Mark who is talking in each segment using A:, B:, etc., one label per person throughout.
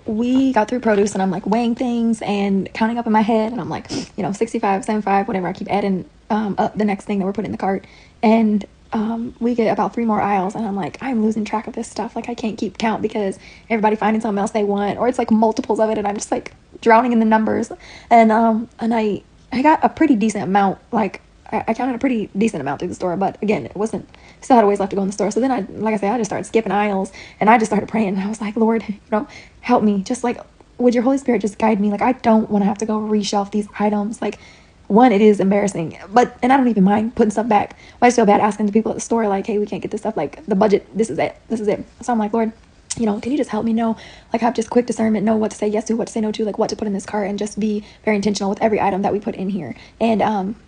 A: We got through produce and I'm like weighing things and counting up in my head, and I'm like, 65, 75, whatever. I keep adding up the next thing that we're putting in the cart. And we get about 3 more aisles, and I'm like, I'm losing track of this stuff. Like, I can't keep count because everybody finding something else they want, or it's like multiples of it, and I'm just like drowning in the numbers. And I got a pretty decent amount. Like, I counted a pretty decent amount through the store, but again, it wasn't, still had a ways left to go in the store. So then I just started skipping aisles, and I just started praying, and I was like, Lord, help me. Just like, would your Holy Spirit just guide me? Like, I don't want to have to go reshelf these items. Like, one, it is embarrassing, and I don't even mind putting stuff back. I just feel bad asking the people at the store, like, hey, we can't get this stuff. Like, the budget, this is it. So I'm like, Lord, can you just help me know, like, have just quick discernment, know what to say yes to, what to say no to, like what to put in this cart, and just be very intentional with every item that we put in here. And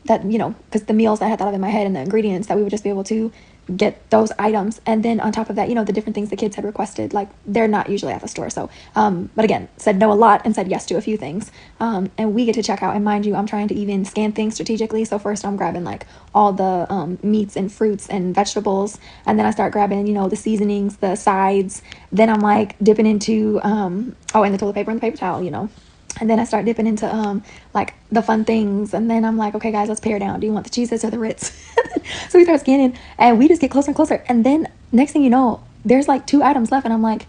A: that, because the meals I had thought of in my head and the ingredients, that we would just be able to get those items. And then on top of that, the different things the kids had requested, like, they're not usually at the store. So, but again, said no a lot and said yes to a few things. And we get to check out, and mind you, I'm trying to even scan things strategically. So first I'm grabbing like all the meats and fruits and vegetables. And then I start grabbing, the seasonings, the sides. Then I'm like dipping into, and the toilet paper and the paper towel, And then I start dipping into like the fun things. And then I'm like, okay, guys, let's pare down. Do you want the cheeses or the Ritz? So we start scanning, and we just get closer and closer. And then next thing you know, there's like 2 items left. And I'm like,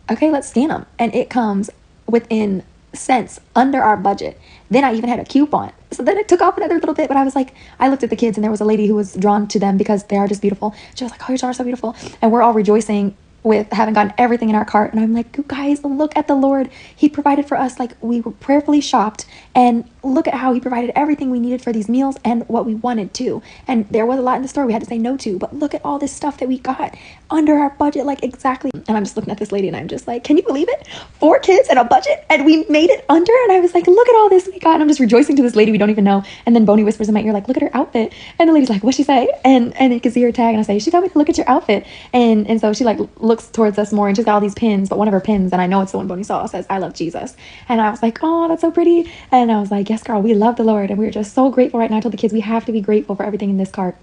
A: okay, let's scan them. And it comes within cents under our budget. Then I even had a coupon. So then it took off another little bit. But I was like, I looked at the kids, and there was a lady who was drawn to them because they are just beautiful. She was like, oh, your jar is so beautiful. And we're all rejoicing with having gotten everything in our cart. And I'm like, you guys, look at the Lord. He provided for us. Like, we were prayerfully shopped, and look at how he provided everything we needed for these meals and what we wanted to. And there was a lot in the store we had to say no to, but look at all this stuff that we got under our budget, like exactly. And I'm just looking at this lady, and I'm just like, can you believe it? 4 kids and a budget, and we made it under. And I was like, look at all this we got. And I'm just rejoicing to this lady we don't even know. And then Bonnie whispers in my ear, like, look at her outfit. And the lady's like, what'd she say? And you can see her tag, and I say, she told me to look at your outfit. And so she like looks towards us more, and she's got all these pins, but one of her pins, and I know it's the one Bonnie saw, says, I love Jesus. And I was like, oh, that's so pretty. And I was like, yes, girl, we love the Lord, and we're just so grateful right now. I told the kids we have to be grateful for everything in this cart.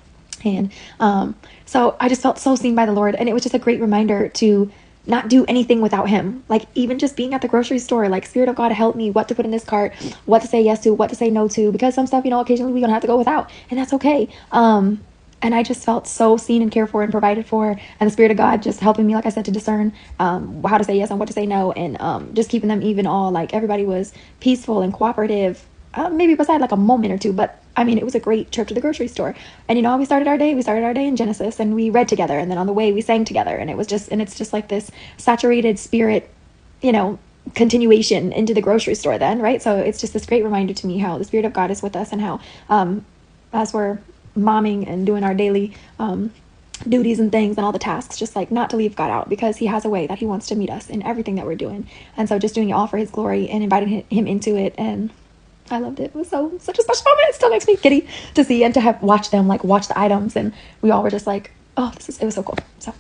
A: And so I just felt so seen by the Lord, and it was just a great reminder to not do anything without him. Like, even just being at the grocery store, like, Spirit of God, help me what to put in this cart, what to say yes to, what to say no to, because some stuff, occasionally we're gonna have to go without, and that's okay. And I just felt so seen and cared for and provided for, and the Spirit of God just helping me, like I said, to discern how to say yes and what to say no, and just keeping them even all, like, everybody was peaceful and cooperative, maybe beside like a moment or two, but I mean, it was a great trip to the grocery store. And we started our day in Genesis, and we read together, and then on the way we sang together, and it's just like this saturated spirit, continuation into the grocery store then, right? So it's just this great reminder to me how the Spirit of God is with us, and how as we're momming and doing our daily duties and things and all the tasks, just like not to leave God out, because he has a way that he wants to meet us in everything that we're doing. And so just doing it all for his glory and inviting him into it. And I loved it. It was such a special moment. It still makes me giddy to see and to have watch the items, and we all were just like, oh, it was so cool. So